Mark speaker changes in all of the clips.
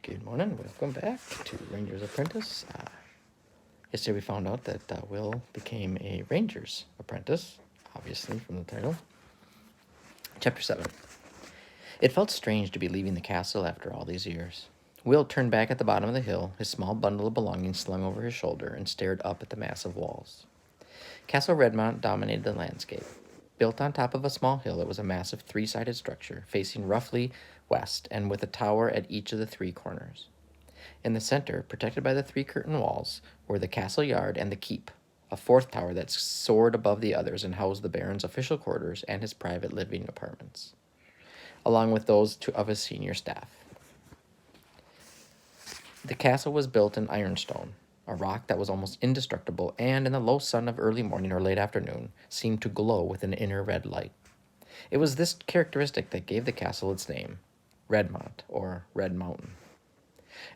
Speaker 1: Good morning. Welcome back to Ranger's Apprentice. Yesterday we found out that Will became a Ranger's Apprentice, obviously from the title. Chapter 7. It felt strange to be leaving the castle after all these years. Will turned back at the bottom of the hill, his small bundle of belongings slung over his shoulder, and stared up at the massive walls. Castle Redmont dominated the landscape. Built on top of a small hill, it was a massive three-sided structure, facing roughly west and with a tower at each of the three corners. In the center, protected by the three curtain walls, were the castle yard and the keep, a fourth tower that soared above the others and housed the Baron's official quarters and his private living apartments, along with those of his senior staff. The castle was built in ironstone, a rock that was almost indestructible and, in the low sun of early morning or late afternoon, seemed to glow with an inner red light. It was this characteristic that gave the castle its name, Redmont, or Red Mountain.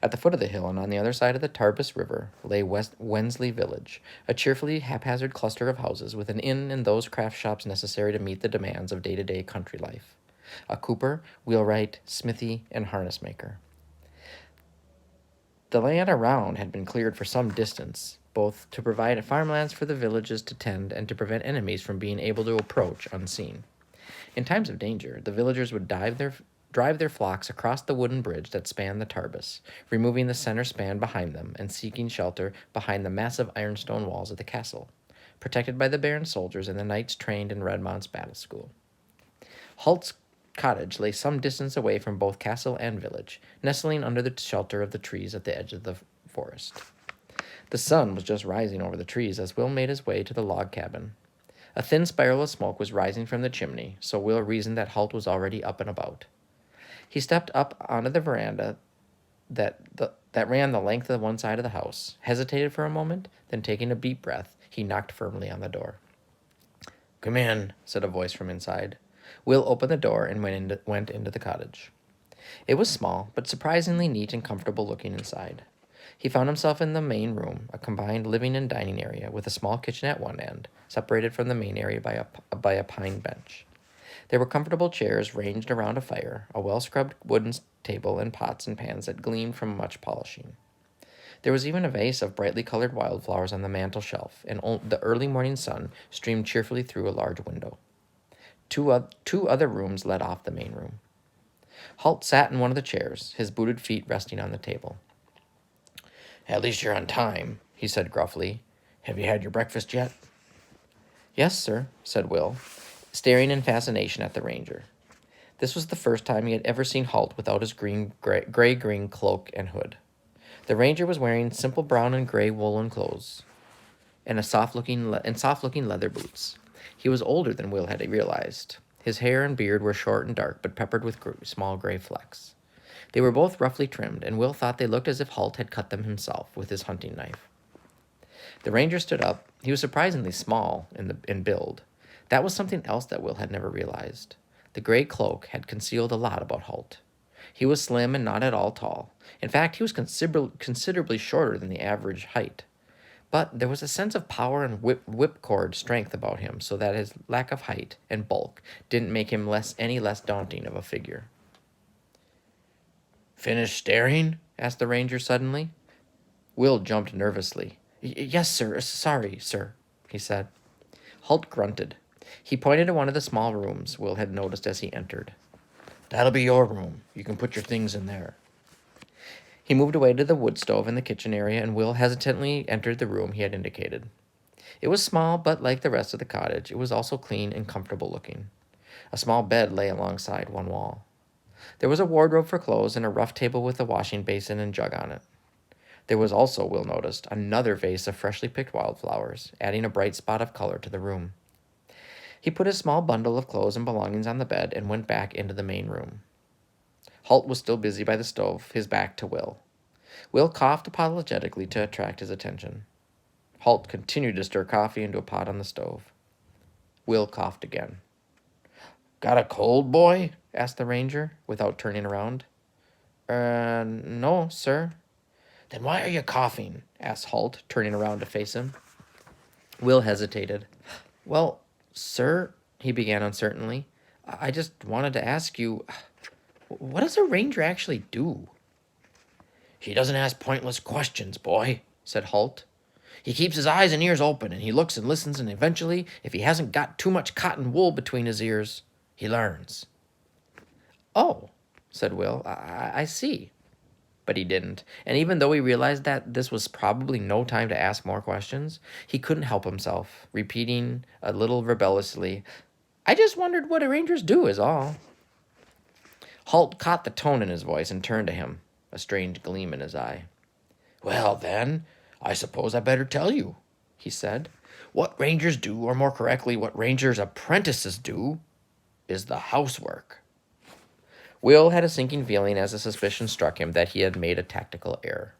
Speaker 1: At the foot of the hill and on the other side of the Tarbis River lay West Wensley Village, a cheerfully haphazard cluster of houses with an inn and those craft shops necessary to meet the demands of day-to-day country life. A cooper, wheelwright, smithy, and harness maker. The land around had been cleared for some distance, both to provide farmlands for the villages to tend and to prevent enemies from being able to approach unseen. In times of danger, the villagers would drive their flocks across the wooden bridge that spanned the Tarbis, removing the center span behind them and seeking shelter behind the massive ironstone walls of the castle, protected by the Baron's soldiers and the knights trained in Redmont's battle school. Halt's cottage lay some distance away from both castle and village, nestling under the shelter of the trees at the edge of the forest. The sun was just rising over the trees as Will made his way to the log cabin. A thin spiral of smoke was rising from the chimney, so Will reasoned that Halt was already up and about. He stepped up onto the veranda that ran the length of one side of the house, hesitated for a moment, then taking a deep breath, he knocked firmly on the door. "Come in," said a voice from inside. Will opened the door and went into the cottage. It was small, but surprisingly neat and comfortable looking inside. He found himself in the main room, a combined living and dining area, with a small kitchen at one end, separated from the main area by a pine bench. There were comfortable chairs ranged around a fire, a well-scrubbed wooden table, and pots and pans that gleamed from much polishing. There was even a vase of brightly colored wildflowers on the mantel shelf, and the early morning sun streamed cheerfully through a large window. Two other rooms led off the main room. Halt sat in one of the chairs, his booted feet resting on the table. "At least you're on time," he said gruffly. "Have you had your breakfast yet?" "Yes, sir," said Will, staring in fascination at the ranger. This was the first time he had ever seen Halt without his gray-green cloak and hood. The ranger was wearing simple brown and gray woolen clothes and soft-looking leather boots. He was older than Will had realized. His hair and beard were short and dark, but peppered with small gray flecks. They were both roughly trimmed, and Will thought they looked as if Halt had cut them himself with his hunting knife. The ranger stood up. He was surprisingly small in build. That was something else that Will had never realized. The gray cloak had concealed a lot about Halt. He was slim and not at all tall. In fact, he was considerably shorter than the average height. But there was a sense of power and whipcord strength about him, so that his lack of height and bulk didn't make him any less daunting of a figure. "Finished staring?" asked the ranger suddenly. Will jumped nervously. "Yes, sir. Sorry, sir," he said. Halt grunted. He pointed to one of the small rooms Will had noticed as he entered. "That'll be your room. You can put your things in there." He moved away to the wood stove in the kitchen area, and Will hesitantly entered the room he had indicated. It was small, but like the rest of the cottage, it was also clean and comfortable looking. A small bed lay alongside one wall. There was a wardrobe for clothes and a rough table with a washing basin and jug on it. There was also, Will noticed, another vase of freshly picked wildflowers, adding a bright spot of color to the room. He put his small bundle of clothes and belongings on the bed and went back into the main room. Halt was still busy by the stove, his back to Will. Will coughed apologetically to attract his attention. Halt continued to stir coffee into a pot on the stove. Will coughed again. "Got a cold, boy?" asked the ranger, without turning around. No, sir." "Then why are you coughing?" asked Halt, turning around to face him. Will hesitated. "Well, sir," he began uncertainly, "I just wanted to ask you, what does a ranger actually do?" He doesn't ask pointless questions, boy, said Halt. He keeps his eyes and ears open, and he looks and listens, and eventually, if he hasn't got too much cotton wool between his ears, he learns. Oh, said Will, I see. But he didn't, and even though he realized that this was probably no time to ask more questions, he couldn't help himself, repeating a little rebelliously, I just wondered what Rangers do, is all. Halt caught the tone in his voice and turned to him, a strange gleam in his eye. Well, then, I suppose I better tell you, he said. What Rangers do, or more correctly, what Rangers' apprentices do, is the housework. Will had a sinking feeling as a suspicion struck him that he had made a tactical error.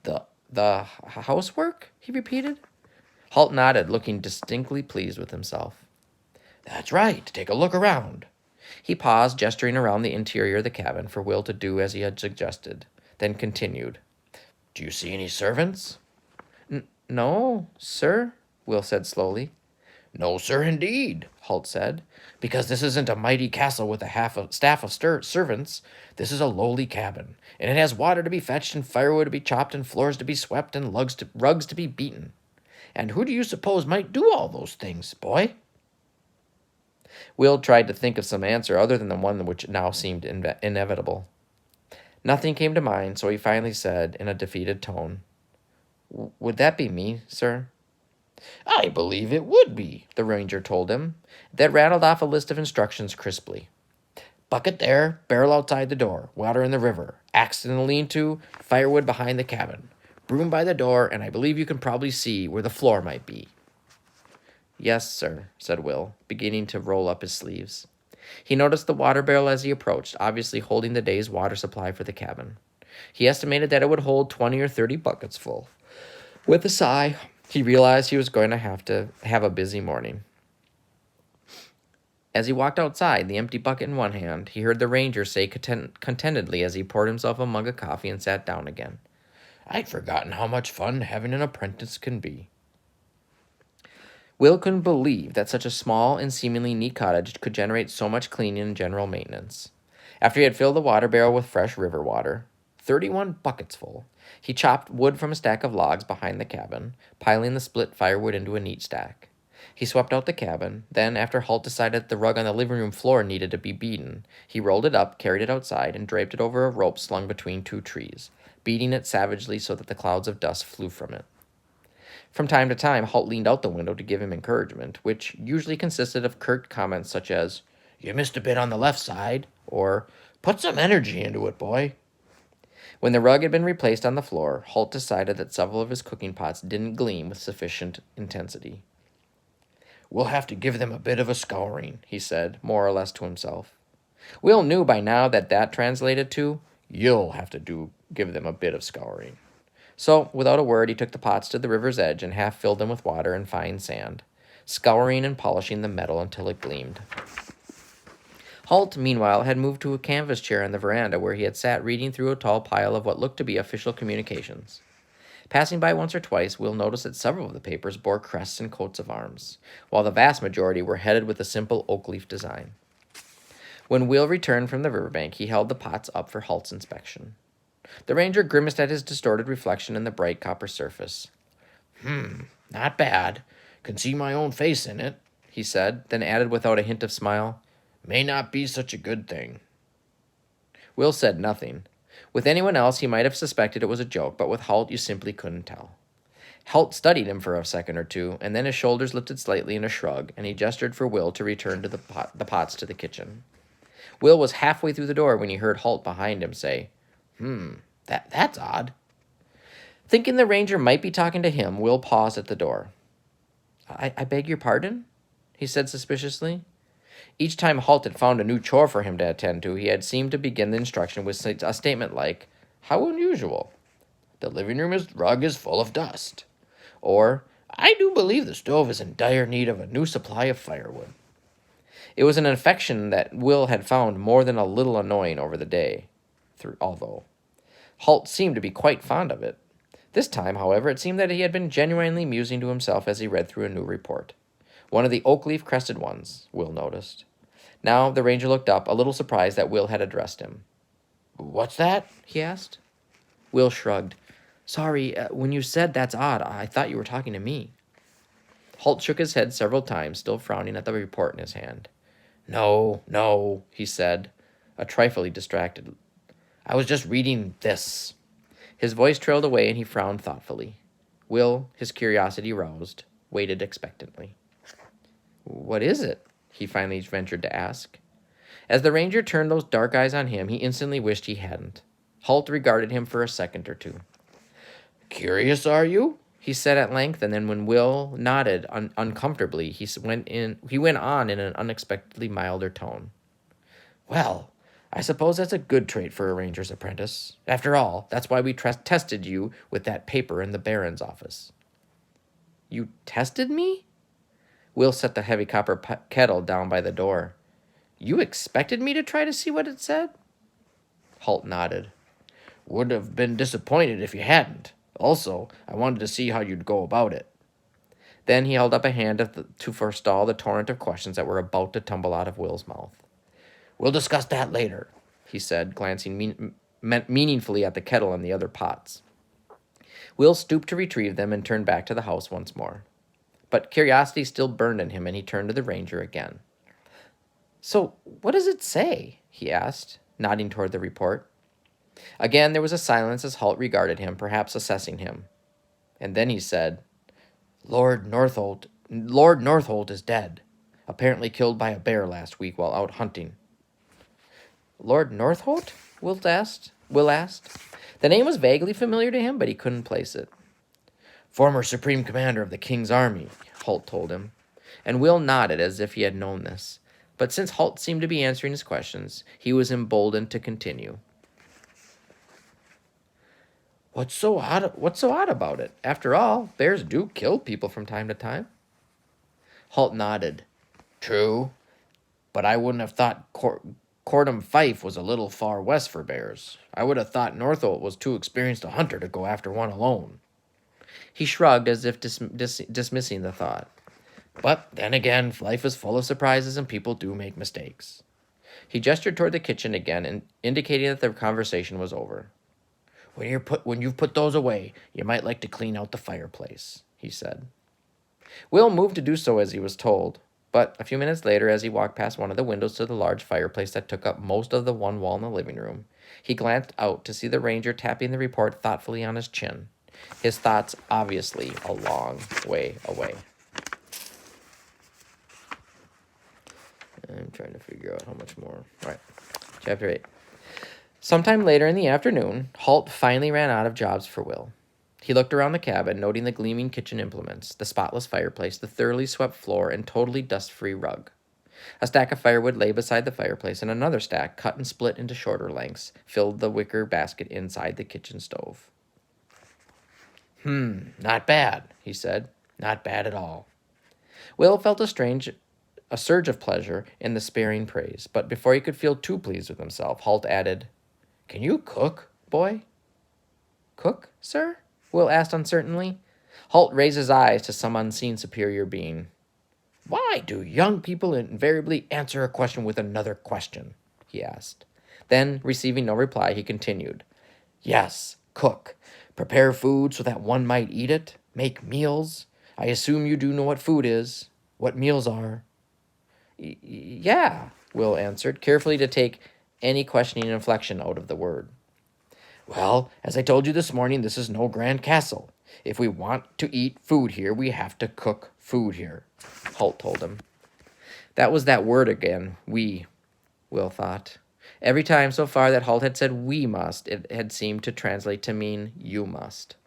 Speaker 1: The housework? He repeated. Halt nodded, looking distinctly pleased with himself. That's right. Take a look around. He paused, gesturing around the interior of the cabin for Will to do as he had suggested, then continued. Do you see any servants? No, sir, Will said slowly. No, sir, indeed, Halt said, because this isn't a mighty castle with a staff of servants. This is a lowly cabin, and it has water to be fetched and firewood to be chopped and floors to be swept and rugs to be beaten. And who do you suppose might do all those things, boy? Will tried to think of some answer other than the one which now seemed inevitable. Nothing came to mind, so he finally said in a defeated tone, Would that be me, sir? I believe it would be, the ranger told him, then rattled off a list of instructions crisply. Bucket there, barrel outside the door, water in the river, axe in the lean-to, firewood behind the cabin, broom by the door, and I believe you can probably see where the floor might be. Yes, sir, said Will, beginning to roll up his sleeves. He noticed the water barrel as he approached, obviously holding the day's water supply for the cabin. He estimated that it would hold 20 or 30 buckets full. With a sigh, he realized he was going to have a busy morning. As he walked outside, the empty bucket in one hand, he heard the ranger say contentedly as he poured himself a mug of coffee and sat down again, I'd forgotten how much fun having an apprentice can be. Will couldn't believe that such a small and seemingly neat cottage could generate so much cleaning and general maintenance. After he had filled the water barrel with fresh river water, 31 buckets full, he chopped wood from a stack of logs behind the cabin, piling the split firewood into a neat stack. He swept out the cabin, then, after Halt decided that the rug on the living room floor needed to be beaten, he rolled it up, carried it outside, and draped it over a rope slung between two trees, beating it savagely so that the clouds of dust flew from it. From time to time, Halt leaned out the window to give him encouragement, which usually consisted of curt comments such as, You missed a bit on the left side, or Put some energy into it, boy. When the rug had been replaced on the floor, Halt decided that several of his cooking pots didn't gleam with sufficient intensity. We'll have to give them a bit of a scouring, he said, more or less to himself. Will knew by now that translated to, You'll have to give them a bit of scouring. So, without a word, he took the pots to the river's edge and half filled them with water and fine sand, scouring and polishing the metal until it gleamed. Halt, meanwhile, had moved to a canvas chair on the veranda where he had sat reading through a tall pile of what looked to be official communications. Passing by once or twice, Will noticed that several of the papers bore crests and coats of arms, while the vast majority were headed with a simple oak leaf design. When Will returned from the riverbank, he held the pots up for Halt's inspection. The ranger grimaced at his distorted reflection in the bright copper surface. Not bad. Can see my own face in it, he said, then added without a hint of smile, May not be such a good thing. Will said nothing. With anyone else, he might have suspected it was a joke, but with Halt, you simply couldn't tell. Halt studied him for a second or two, and then his shoulders lifted slightly in a shrug, and he gestured for Will to return to the pots to the kitchen. Will was halfway through the door when he heard Halt behind him say, That's odd. Thinking the ranger might be talking to him, Will paused at the door. I beg your pardon? He said suspiciously. Each time Halt had found a new chore for him to attend to, he had seemed to begin the instruction with a statement like, How unusual. The living room rug is full of dust. Or, I do believe the stove is in dire need of a new supply of firewood. It was an infection that Will had found more than a little annoying over the day, although Halt seemed to be quite fond of it. This time, however, it seemed that he had been genuinely musing to himself as he read through a new report. One of the oak leaf crested ones, Will noticed. Now the ranger looked up, a little surprised that Will had addressed him. What's that? He asked. Will shrugged. Sorry, when you said that's odd, I thought you were talking to me. Holt shook his head several times, still frowning at the report in his hand. No, no, he said, a trifle distracted. I was just reading this. His voice trailed away and he frowned thoughtfully. Will, his curiosity roused, waited expectantly. What is it? He finally ventured to ask. As the ranger turned those dark eyes on him, he instantly wished he hadn't. Holt regarded him for a second or two. Curious, are you? He said at length, and then when Will nodded uncomfortably, he went on in an unexpectedly milder tone. Well, I suppose that's a good trait for a ranger's apprentice. After all, that's why we tested you with that paper in the Baron's office. You tested me? Will set the heavy copper kettle down by the door. You expected me to try to see what it said? Holt nodded. Would have been disappointed if you hadn't. Also, I wanted to see how you'd go about it. Then he held up a hand to forestall the torrent of questions that were about to tumble out of Will's mouth. We'll discuss that later, he said, glancing meaningfully at the kettle and the other pots. Will stooped to retrieve them and turned back to the house once more. But curiosity still burned in him, and he turned to the ranger again. So, what does it say? He asked, nodding toward the report. Again there was a silence as Holt regarded him, perhaps assessing him. And then he said, Lord Northolt is dead, apparently killed by a bear last week while out hunting. Lord Northolt? Will asked. The name was vaguely familiar to him, but he couldn't place it. Former Supreme Commander of the King's Army, Holt told him, and Will nodded as if he had known this. But since Holt seemed to be answering his questions, he was emboldened to continue. What's so odd about it? After all, bears do kill people from time to time. Holt nodded. True, but I wouldn't have thought Cordham Fife was a little far west for bears. I would have thought Northolt was too experienced a hunter to go after one alone. He shrugged as if dismissing the thought. But then again, life is full of surprises and people do make mistakes. He gestured toward the kitchen again, and indicating that the conversation was over. When you've put those away, you might like to clean out the fireplace, he said. Will moved to do so as he was told, but a few minutes later, as he walked past one of the windows to the large fireplace that took up most of the one wall in the living room, he glanced out to see the ranger tapping the report thoughtfully on his chin, his thoughts obviously a long way away. I'm trying to figure out how much more. All right, Chapter 8. Sometime later in the afternoon, Holt finally ran out of jobs for Will. He looked around the cabin, noting the gleaming kitchen implements, the spotless fireplace, the thoroughly swept floor, and totally dust-free rug. A stack of firewood lay beside the fireplace, and another stack, cut and split into shorter lengths, filled the wicker basket inside the kitchen stove. Not bad, he said. Not bad at all. Will felt a surge of pleasure in the sparing praise, but before he could feel too pleased with himself, Holt added, Can you cook, boy? Cook, sir? Will asked uncertainly. Holt raised his eyes to some unseen superior being. Why do young people invariably answer a question with another question? He asked. Then, receiving no reply, he continued. Yes, cook. Prepare food so that one might eat it. Make meals. I assume you do know what food is, what meals are. Yeah, Will answered, carefully to take any questioning inflection out of the word. Well, as I told you this morning, this is no grand castle. If we want to eat food here, we have to cook food here, Holt told him. That was that word again, we, Will thought. Every time so far that Holt had said we must, it had seemed to translate to mean you must.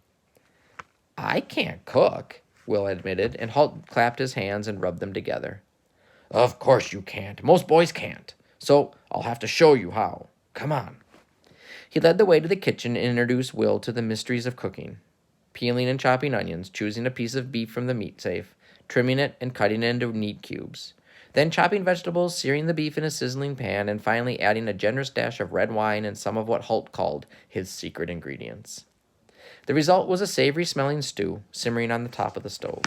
Speaker 1: I can't cook, Will admitted, and Holt clapped his hands and rubbed them together. Of course you can't. Most boys can't. So I'll have to show you how. Come on. He led the way to the kitchen and introduced Will to the mysteries of cooking. Peeling and chopping onions, choosing a piece of beef from the meat safe, trimming it and cutting it into neat cubes. Then chopping vegetables, searing the beef in a sizzling pan, and finally adding a generous dash of red wine and some of what Holt called his secret ingredients. The result was a savory-smelling stew simmering on the top of the stove.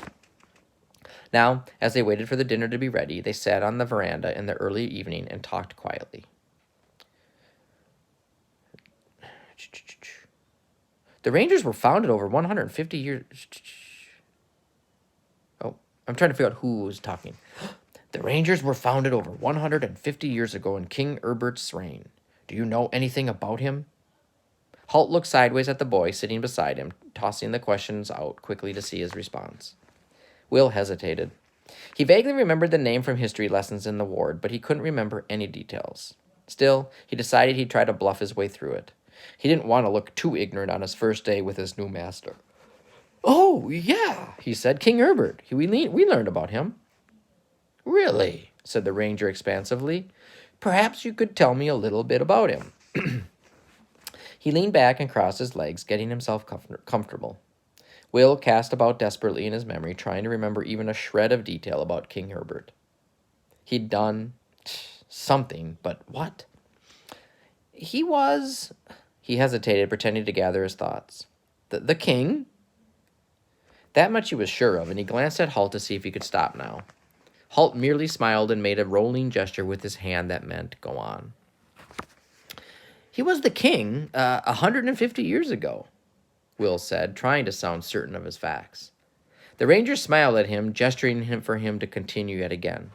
Speaker 1: Now, as they waited for the dinner to be ready, they sat on the veranda in the early evening and talked quietly. The Rangers were founded over 150 years... Oh, I'm trying to figure out who was talking. The Rangers were founded over 150 years ago in King Herbert's reign. Do you know anything about him? Halt looked sideways at the boy sitting beside him, tossing the questions out quickly to see his response. Will hesitated. He vaguely remembered the name from history lessons in the ward, but he couldn't remember any details. Still, he decided he'd try to bluff his way through it. He didn't want to look too ignorant on his first day with his new master. Oh, yeah, he said. King Herbert. We learned about him. Really? Said the ranger expansively. Perhaps you could tell me a little bit about him. He leaned back and crossed his legs, getting himself comfortable. Will cast about desperately in his memory, trying to remember even a shred of detail about King Herbert. He'd done something, but what? He hesitated, pretending to gather his thoughts. The king? That much he was sure of, and he glanced at Halt to see if he could stop now. Halt merely smiled and made a rolling gesture with his hand that meant, go on. He was the king 150 years ago, Will said, trying to sound certain of his facts. The ranger smiled at him, gesturing for him to continue yet again.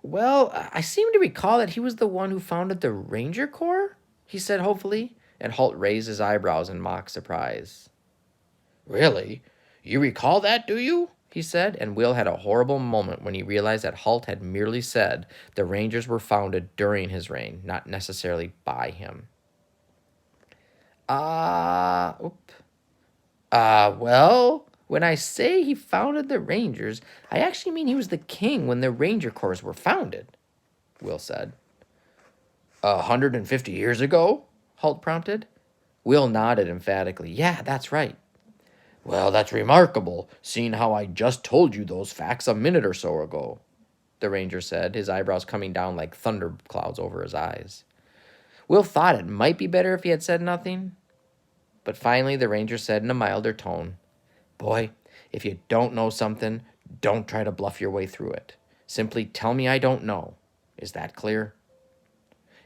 Speaker 1: Well, I seem to recall that he was the one who founded the Ranger Corps, he said hopefully, and Halt raised his eyebrows in mock surprise. Really? You recall that, do you? He said, and Will had a horrible moment when he realized that Halt had merely said the Rangers were founded during his reign, not necessarily by him. Well, when I say he founded the Rangers, I actually mean he was the king when the Ranger Corps were founded, Will said. 150 years ago? Halt prompted. Will nodded emphatically. Yeah, that's right. Well, that's remarkable, seeing how I just told you those facts a minute or so ago, the ranger said, his eyebrows coming down like thunder clouds over his eyes. Will thought it might be better if he had said nothing, but finally the ranger said in a milder tone, Boy, if you don't know something, don't try to bluff your way through it. Simply tell me I don't know. Is that clear?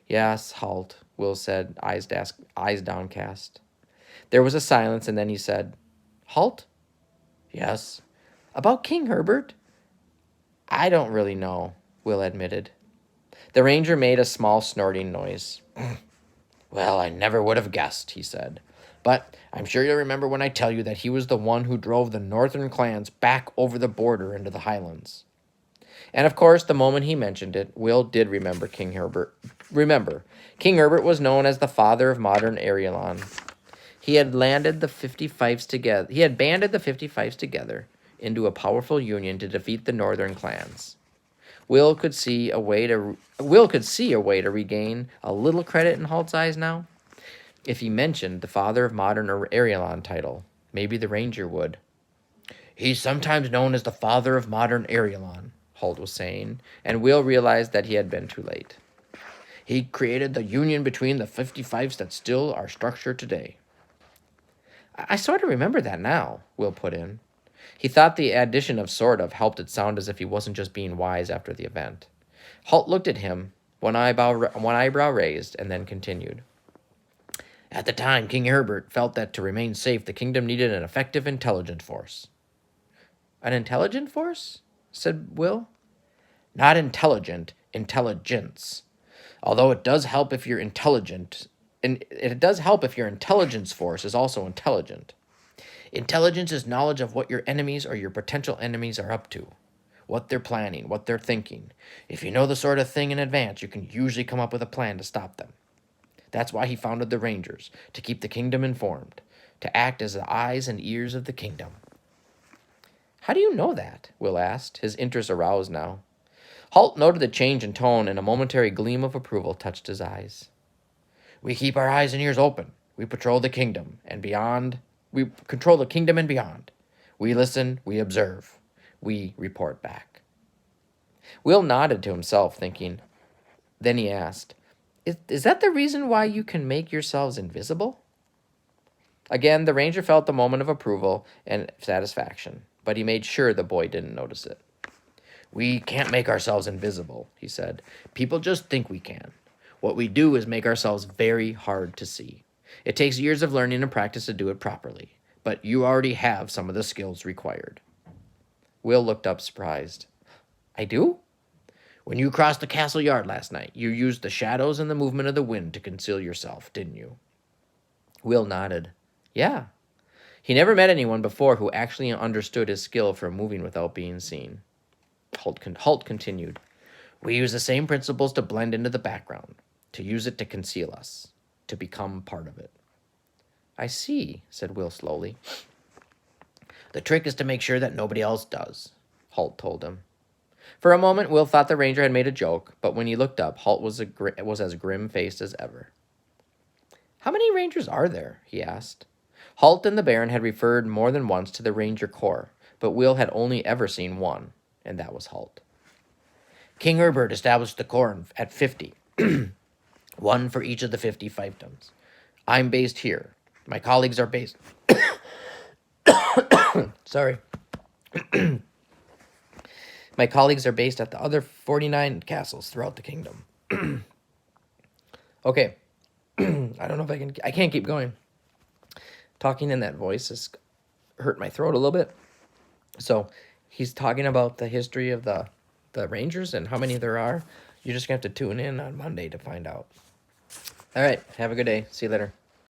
Speaker 1: Yes, Halt, Will said, eyes downcast. There was a silence, and then he said, Halt? Yes. About King Herbert? I don't really know, Will admitted. The ranger made a small snorting noise. Well, I never would have guessed, he said. But I'm sure you'll remember when I tell you that he was the one who drove the northern clans back over the border into the highlands. And of course, the moment he mentioned it, Will did remember King Herbert. Remember, King Herbert was known as the father of modern Arielon. He had banded the 50 fiefs together into a powerful union to defeat the northern clans. Will could see a way to regain a little credit in Halt's eyes now. If he mentioned the father of modern Arielon title, maybe the ranger would. He's sometimes known as the father of modern Arielon, Halt was saying, and Will realized that he had been too late. He created the union between the 50 fiefs that still are structured today. I sort of remember that now, Will put in. He thought the addition of sort of helped it sound as if he wasn't just being wise after the event. Halt looked at him, one eyebrow raised, and then continued. At the time, King Herbert felt that to remain safe, the kingdom needed an effective intelligent force. An intelligent force? Said Will. Not intelligent, intelligence. Although it does help if you're intelligent, and it does help if your intelligence force is also intelligent. Intelligence is knowledge of what your enemies or your potential enemies are up to, what they're planning, what they're thinking. If you know the sort of thing in advance, you can usually come up with a plan to stop them. That's why he founded the Rangers, to keep the kingdom informed, to act as the eyes and ears of the kingdom. How do you know that? Will asked, his interest aroused now. Halt noted the change in tone, and a momentary gleam of approval touched his eyes. We keep our eyes and ears open. We patrol the kingdom and beyond. We control the kingdom and beyond. We listen, we observe. We report back. Will nodded to himself, thinking. Then he asked, Is that the reason why you can make yourselves invisible? Again, the ranger felt the moment of approval and satisfaction, but he made sure the boy didn't notice it. We can't make ourselves invisible, he said. People just think we can. What we do is make ourselves very hard to see. It takes years of learning and practice to do it properly, but you already have some of the skills required. Will looked up surprised. I do? When you crossed the castle yard last night, you used the shadows and the movement of the wind to conceal yourself, didn't you? Will nodded. Yeah. He never met anyone before who actually understood his skill for moving without being seen. Halt continued. We use the same principles to blend into the background, to use it to conceal us, to become part of it. I see, said Will slowly. The trick is to make sure that nobody else does, Halt told him. For a moment, Will thought the ranger had made a joke, but when he looked up, Halt was as grim-faced as ever. How many rangers are there? He asked. Halt and the Baron had referred more than once to the Ranger Corps, but Will had only ever seen one, and that was Halt. King Herbert established the Corps at 50, one for each of the 50 fiefdoms. I'm based here. My colleagues are based... Sorry. My colleagues are based at the other 49 castles throughout the kingdom. Okay. I don't know if I can't keep going. Talking in that voice has hurt my throat a little bit. So he's talking about the history of the Rangers and how many there are. You're just going to have to tune in on Monday to find out. All right. Have a good day. See you later.